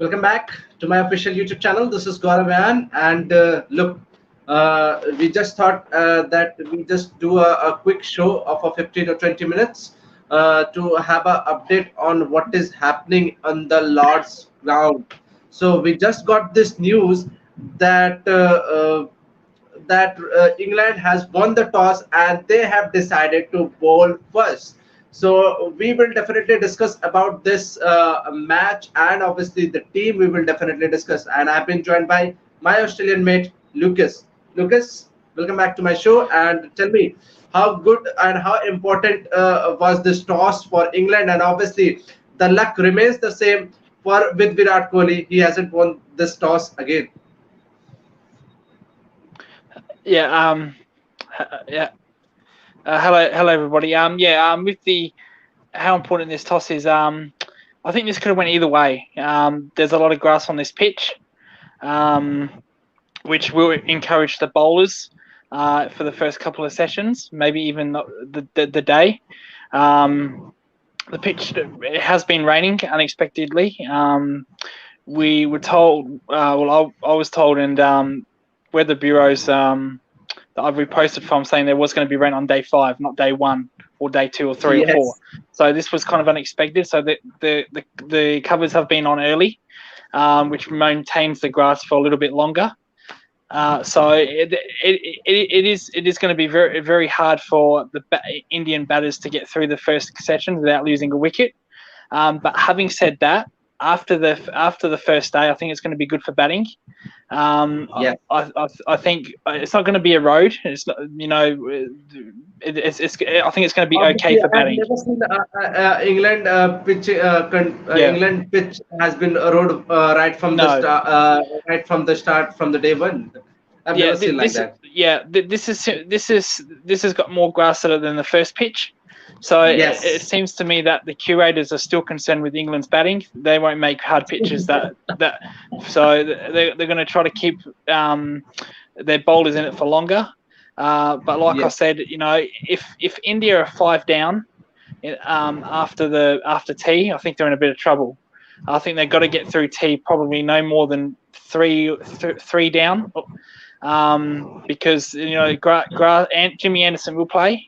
Welcome back to my official YouTube channel. This is Gaurav Ayaan, and look, we just thought that we just do a quick show of a 15 or 20 minutes to have an update on what is happening on the Lord's ground. So we just got this news that England has won the toss and they have decided to bowl first. So we will definitely discuss about this match and obviously the team we will definitely discuss. And I've been joined by my Australian mate Lucas. Lucas, welcome back to my show and tell me how good and how important was this toss for England, and obviously the luck remains the same for with Virat Kohli. He hasn't won this toss again. Yeah. Yeah. Hello, everybody. With the how important this toss is, I think this could have went either way. There's a lot of grass on this pitch, which will encourage the bowlers for the first couple of sessions, maybe even the day. The pitch, it has been raining unexpectedly. We were told, I was told, and weather bureaus that I've reposted from saying there was going to be rain on day 5, not day 1 or day 2 or 3 or 4. Yes. So this was kind of unexpected. So the covers have been on early, which maintains the grass for a little bit longer. So it is going to be very, very hard for the Indian batters to get through the first session without losing a wicket. But having said that, after the first day, I think it's going to be good for batting. Yeah. I think it's not going to be a road. It's not, I think it's going to be okay Obviously, for I've batting. never seen England pitch. Yeah. England pitch has been a road right from the No. start, right from the start, from the day one. I've Yeah. never seen like that. This has got more grass in it than the first pitch. So it Yes. seems to me that the curators are still concerned with England's batting. They won't make hard pitches so they're going to try to keep their bowlers in it for longer. But like I Yes. said, if India are 5 down after tea, I think they're in a bit of trouble. I think they've got to get through tea probably no more than three down. Because Jimmy Anderson will play,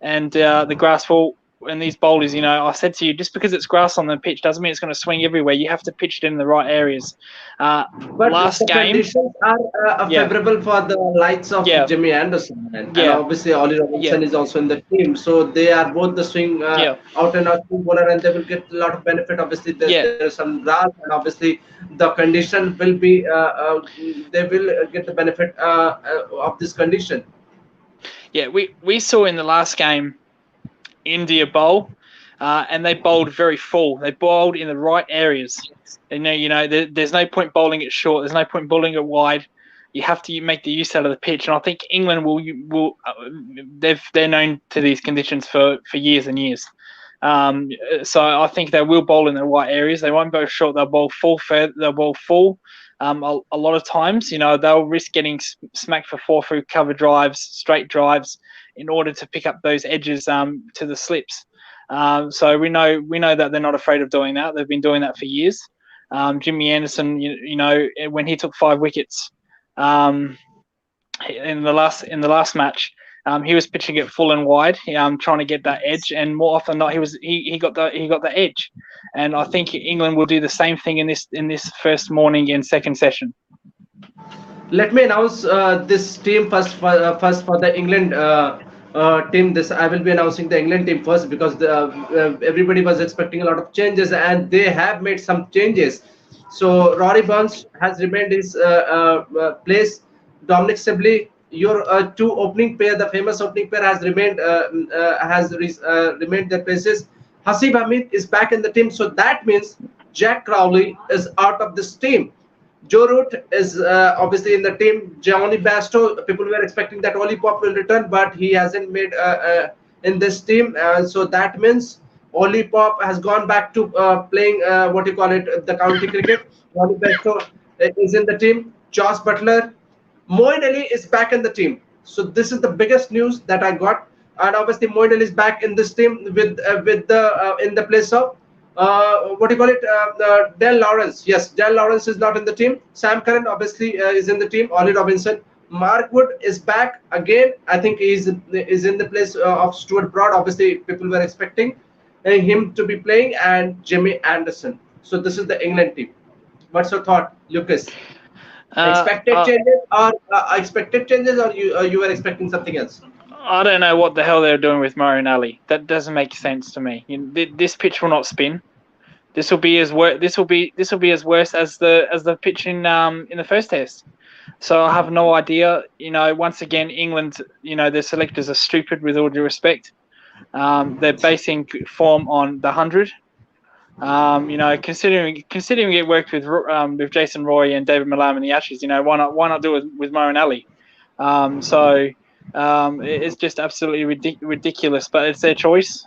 and the grass will. And these bowlers, I said to you, just because it's grass on the pitch doesn't mean it's going to swing everywhere. You have to pitch it in the right areas. But Last the game, conditions are yeah, favorable for the likes of yeah, Jimmy Anderson, and yeah, obviously Ollie yeah, Robinson is also in the team. So they are both the swing yeah, out and out swing bowler, and they will get a lot of benefit. Obviously, yeah, there is some grass, and obviously the condition will be they will get the benefit of this condition. yeah. We saw in the last game India bowl, and they bowled very full. They bowled in the right areas. And there's no point bowling it short. There's no point bowling it wide. You have to make the use out of the pitch. And I think England will they're known to these conditions for years and years. So I think they will bowl in the right areas. They won't bowl short. They'll bowl full. They'll bowl full. A lot of times, they'll risk getting smacked for 4 through cover drives, straight drives, in order to pick up those edges to the slips. So we know that they're not afraid of doing that. They've been doing that for years. Jimmy Anderson, when he took 5 wickets in the last match, he was pitching it full and wide, trying to get that edge, and more often than not, he got the edge. And I think England will do the same thing in this first morning and second session. Let me announce this team first for the England team. This I will be announcing the England team first because everybody was expecting a lot of changes and they have made some changes. So Rory Burns has remained his place. Dominic Sibley, your two opening pair, the famous opening pair, has remained their places. Hasib Hamid is back in the team, so that means Jack Crowley is out of this team. Joe Root is obviously in the team. Giovanni Basto, people were expecting that Oli Pop will return, but he hasn't made in this team. So that means Oli Pop has gone back to playing what you call it, the county cricket. Giovanni Basto is in the team. Josh Butler, Moeen Ali is back in the team. So this is the biggest news that I got. And obviously Moeen Ali is back in this team with the in the place of what do you call it? Del Lawrence. Yes, Del Lawrence is not in the team. Sam Curran obviously is in the team. Ollie Robinson. Mark Wood is back again. I think is in the place of Stuart Broad. Obviously, people were expecting him to be playing, and Jimmy Anderson. So this is the England team. What's your thought, Lucas? Uh, Expected uh, changes or you were expecting something else? I don't know what the hell they're doing with Marinelli. That doesn't make sense to me. This pitch will not spin. This will be as wor- This will be as worse as the pitch in the first test. So I have no idea. Once again, England. Their selectors are stupid. With all due respect, they're basing form on the 100. Considering it worked with Jason Roy and David Malam in the Ashes, why not do it with Marinelli? So it's just absolutely ridiculous, but it's their choice.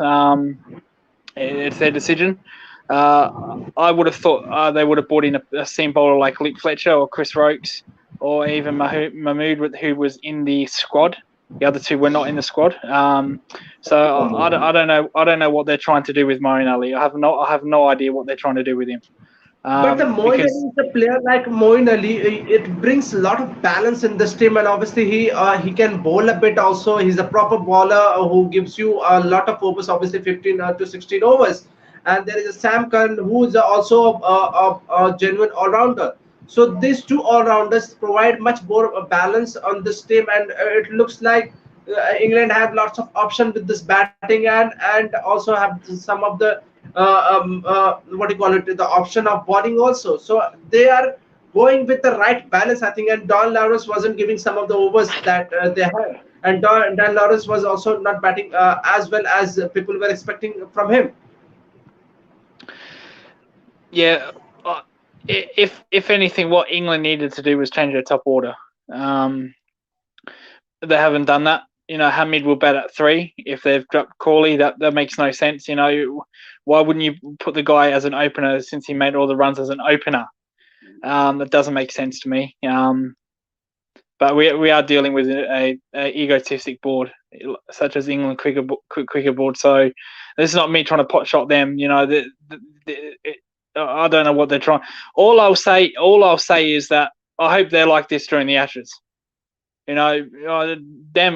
It's their decision. Uh, I would have thought they would have brought in a seam bowler like Luke Fletcher or Chris Rokes or even Mahmood, who was in the squad. The other two were not in the squad. So I don't know. I don't know what they're trying to do with Marinelli. I have no idea what they're trying to do with him. But the Moeen Ali Because is a player like Moeen Ali. It brings a lot of balance in this team, and obviously he can bowl a bit. Also, he's a proper bowler who gives you a lot of overs. Obviously, 15 to 16 overs. And there is a Sam Curran who is also a genuine all-rounder. So these two all-rounders provide much more balance on this team, and it looks like England have lots of options with this batting and also have some of the what do you call it, the option of bowling also. So they are going with the right balance, I think. And Don Lawrence wasn't giving some of the overs that they had, and Don Lawrence was also not batting as well as people were expecting from him. yeah, if anything, what England needed to do was change their top order. Um, they haven't done that. Hamid will bat at three if they've dropped Crawley. That makes no sense. Why wouldn't you put the guy as an opener since he made all the runs as an opener? That doesn't make sense to me. But we are dealing with a egotistic board such as England cricket board. So this is not me trying to pot shot them. I don't know what they're trying. All I'll say is that I hope they're like this during the Ashes. Damn,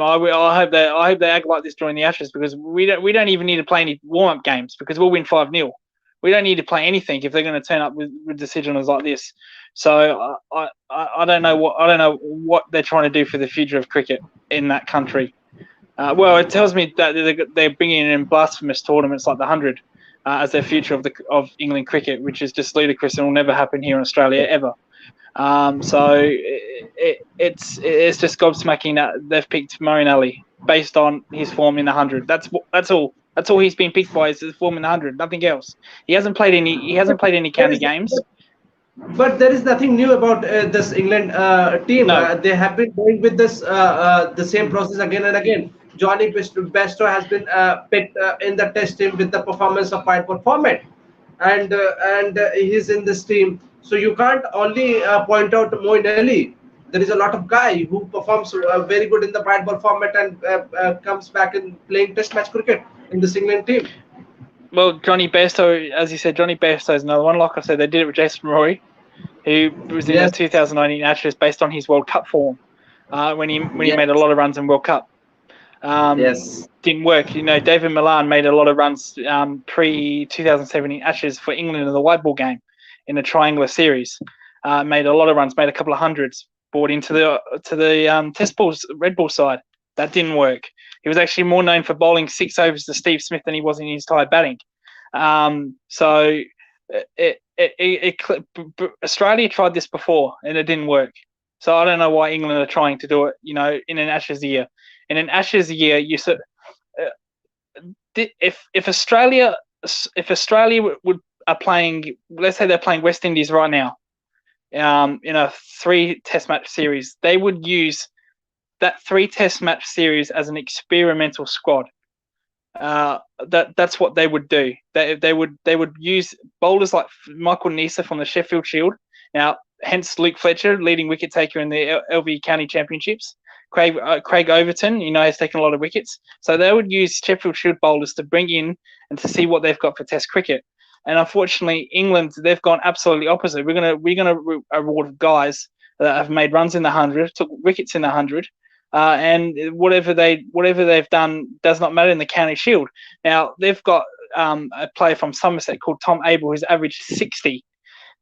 I hope they act like this during the Ashes, because we don't even need to play any warm up games because we'll win 5-0. We don't need to play anything if they're going to turn up with decisions like this. So I don't know what they're trying to do for the future of cricket in that country. Well, it tells me that they're bringing in blasphemous tournaments like the 100 as their future of England cricket, which is just ludicrous and will never happen here in Australia ever. So it's just gobsmacking that they've picked Marinelli based on his form in the 100. That's all. That's all he's been picked by is his form in the 100. Nothing else. He hasn't played any. He hasn't played any There county is, games. but there is nothing new about this England team. No. They have been going with this the same process again and again. Johnny Bairstow has been picked in the test team with the performance of white ball format, and he's in this team. So you can't only point out Moeen Ali. There is a lot of guy who performs very good in the white ball format and comes back in playing test match cricket in this England team. Well, Johnny Bairstow, as you said, Johnny Bairstow is another one. Like I said, they did it with Jason Roy, who was in the Yes, 2019 Ashes based on his World Cup form when he yes, made a lot of runs in World Cup. yes. Didn't work. David Milan made a lot of runs pre 2017 Ashes for England in the white ball game in a triangular series. Made a lot of runs, made a couple of hundreds, brought into the Test balls Red Bull side. That didn't work. He was actually more known for bowling 6 overs to Steve Smith than he was in his entire batting. So Australia tried this before and it didn't work. So I don't know why England are trying to do it. In an Ashes year. In an Ashes year, if Australia would are playing, let's say they're playing West Indies right now, in a 3-test match series, they would use that 3-test match series as an experimental squad. That's what they would do. They would use bowlers like Michael Neser from the Sheffield Shield. Now, hence Luke Fletcher, leading wicket taker in the LV County Championships. Craig Overton, has taken a lot of wickets. So they would use Sheffield Shield bowlers to bring in and to see what they've got for Test cricket. And unfortunately, England, they've gone absolutely opposite. We're gonna reward guys that have made runs in the 100, took wickets in the 100, and whatever they've done does not matter in the County Shield. Now they've got a player from Somerset called Tom Abel who's averaged 60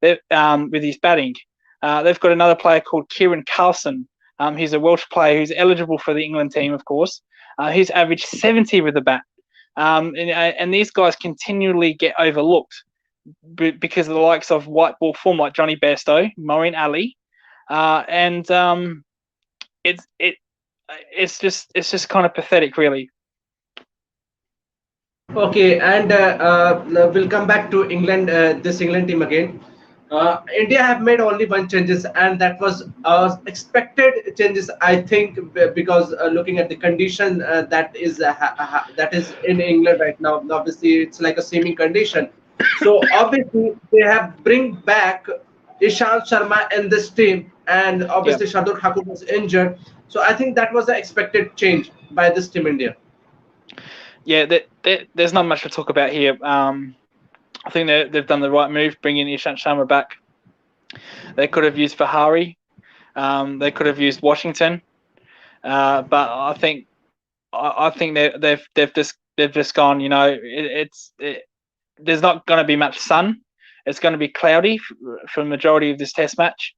with his batting. They've got another player called Kieran Carlson. He's a Welsh player who's eligible for the England team, of course. He's averaged 70 with the bat. And these guys continually get overlooked because of the likes of white ball form like Johnny Bairstow, Maureen Ali, and it's just kind of pathetic, really. Okay, and we'll come back to England, this England team again. India have made only one changes, and that was expected changes. I think because looking at the condition that is in England right now, obviously it's like a seeming condition. So obviously they have bring back Ishant Sharma in this team, and Yeah, obviously Shardul Thakur was injured. So I think that was the expected change by this team India. yeah. There's not much to talk about here. I think they've done the right move, bringing Ishant Sharma back. They could have used Vihari. They could have used Washington. But I think they've just gone. There's not going to be much sun. It's going to be cloudy for the majority of this Test match.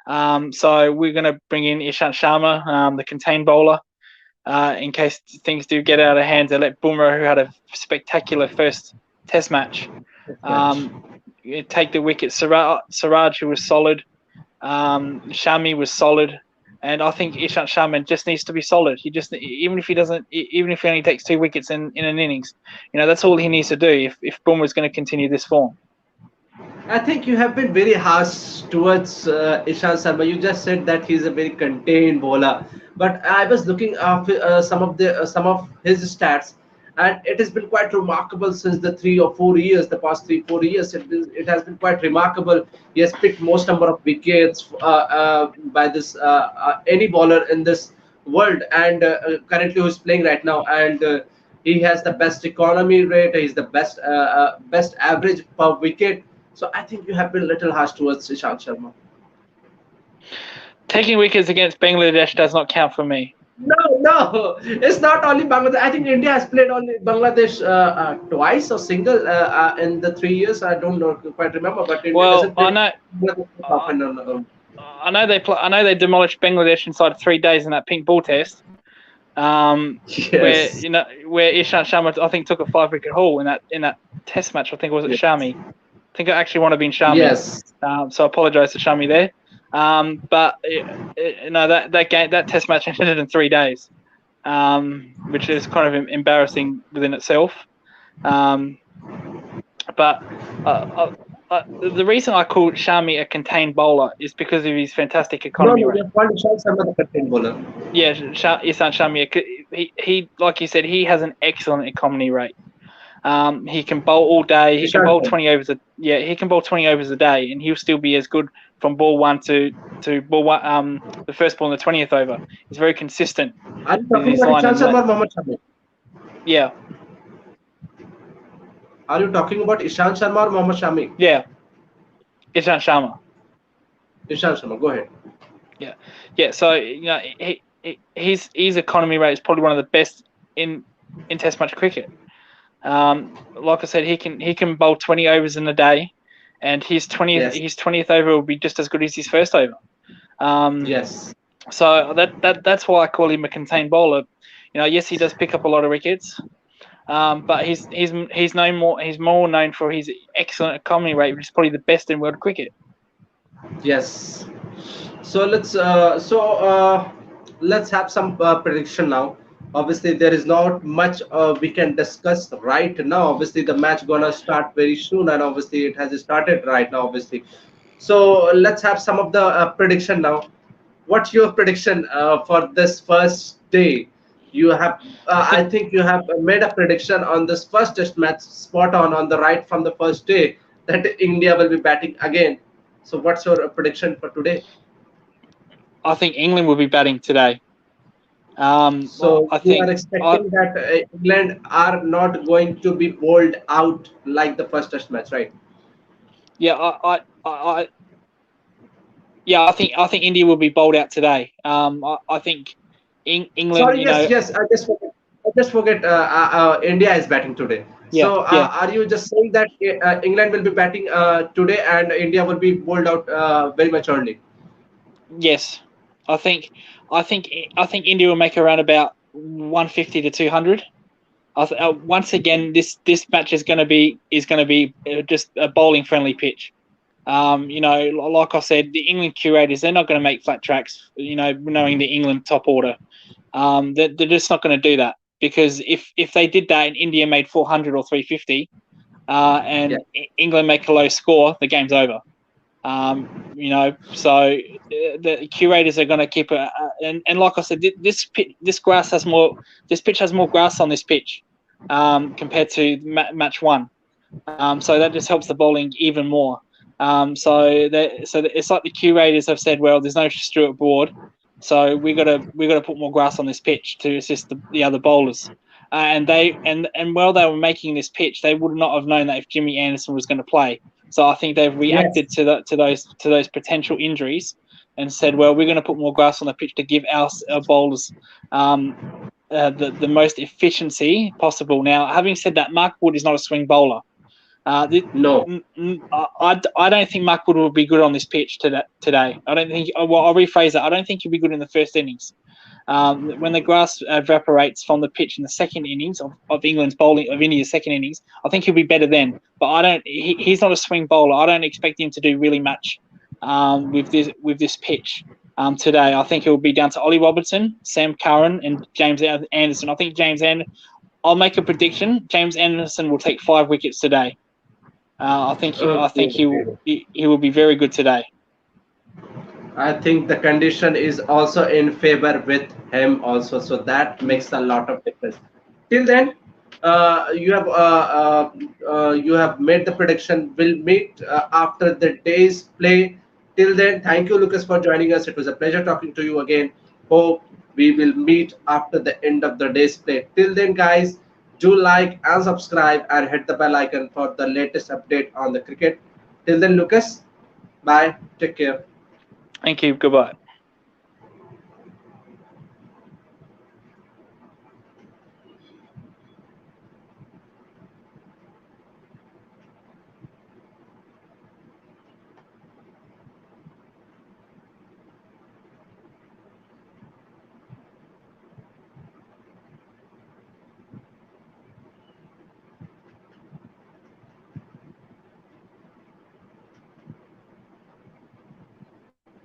So we're going to bring in Ishant Sharma, the contain bowler, in case things do get out of hand. To let Bumrah, who had a spectacular first Test match, take the wicket. Siraj, who was solid. Shami was solid. And I think Ishant Sharma just needs to be solid. Even if he only takes 2 wickets in an innings, that's all he needs to do if Bumrah is going to continue this form. I think you have been very harsh towards Ishant Sharma. You just said that he's a very contained bowler, but I was looking at some of his stats, and it has been quite remarkable since the 3 or 4 years, the past 3 4 years. It has been quite remarkable. He has picked most number of wickets by this any bowler in this world, and currently who's playing right now, and he has the best economy rate. He's the best average per wicket. So I think you have been a little harsh towards Ishant Sharma. Taking wickets against Bangladesh does not count for me. No, it's not only Bangladesh. I think India has played only Bangladesh twice or single in the 3 years. I don't know, quite remember, but India doesn't play Bangladesh often. I know they demolished Bangladesh inside of 3 days in that pink ball test. Yes. Where Ishant Sharma I think took a 5-wicket haul in that Test match. I think it was Shami. I think it actually would have been Shami. Yes. So I apologise to Shami there. But that Test match ended in 3 days, which is kind of embarrassing within itself. But the reason I call Shami a contained bowler is because of his fantastic economy rate. You've called Ishant Sharma the contained bowler. Yeah, Ishant Shami. He like you said, he has an excellent economy rate. He can bowl all day. He can bowl 20 overs. He can bowl 20 overs a day, and he'll still be as good from ball 1 to ball 1. The first ball in the 20th over. He's very consistent. Are you talking about Ishant Sharma or Mohammad Shami? Yeah. Are you talking about Ishant Sharma or Mohammad Shami? Yeah. Ishant Sharma. Ishant Sharma, go ahead. Yeah. So his economy rate is probably one of the best in Test match cricket. Like I said, he can bowl 20 overs in a day, and his 20th over will be just as good as his first over. Yes. So that's why I call him a contained bowler. Yes, he does pick up a lot of wickets, but he's more known for his excellent economy rate, which is probably the best in world cricket. Yes. So let's have some prediction now. Obviously, there is not much we can discuss right now. Obviously, the match gonna start very soon, and obviously, it has started right now. Obviously, so let's have some of the prediction now. What's your prediction for this first day? You have, I think, you have made a prediction on this first Test match, spot on the right from the first day, that India will be batting again. So, what's your prediction for today? I think England will be batting today. So I you are think expecting that England are not going to be bowled out like the first Test match, right? yeah, yeah, I think India will be bowled out today. I think England, Sorry, yes, yes. I just forget. India is batting today. yeah, So yeah, are you just saying that England will be batting today and India will be bowled out very much early? yes. I think I think I think India will make around about 150 to 200. Once again, this match is going to be just a bowling friendly pitch. Like I said, the England curators, they're not going to make flat tracks. Knowing the England top order, they're just not going to do that, because if they did that and India made 400 or 350, Yeah. and England make a low score, the game's over. So the curators are going to keep it. And like I said, this pitch has more grass on this pitch, compared to match one. So that just helps the bowling even more. So it's like the curators have said, well, there's no Stuart Broad, so we got to put more grass on this pitch to assist the other bowlers. And while they were making this pitch, they would not have known that if Jimmy Anderson was going to play. So I think they've Yes. reacted to those potential injuries and said, well, we're going to put more grass on the pitch to give our bowlers the most efficiency possible. Now, having said that, Mark Wood is not a swing bowler. No. I don't think Mark Wood will be good on this pitch today. I don't think. Well, I'll rephrase that. I don't think he'll be good in the first innings. When the grass evaporates from the pitch in the second innings of England's bowling of India's second innings, I think he'll be better then. But I don't. He's not a swing bowler. I don't expect him to do really much with this pitch today. I think it will be down to Ollie Robertson, Sam Curran, and James Anderson. I think I'll make a prediction. James Anderson will take 5 wickets today. I think he will Okay. he will be very good today. I think the condition is also in favor with him also, so that makes a lot of difference. Till then, you have made the prediction. We'll meet after the day's play. Till then, thank you, Lucas, for joining us. It was a pleasure talking to you again. Hope we will meet after the end of the day's play. Till then, guys, do like and subscribe and hit the bell icon for the latest update on the cricket. Till then, Lucas, bye. Take care. Thank you. Goodbye.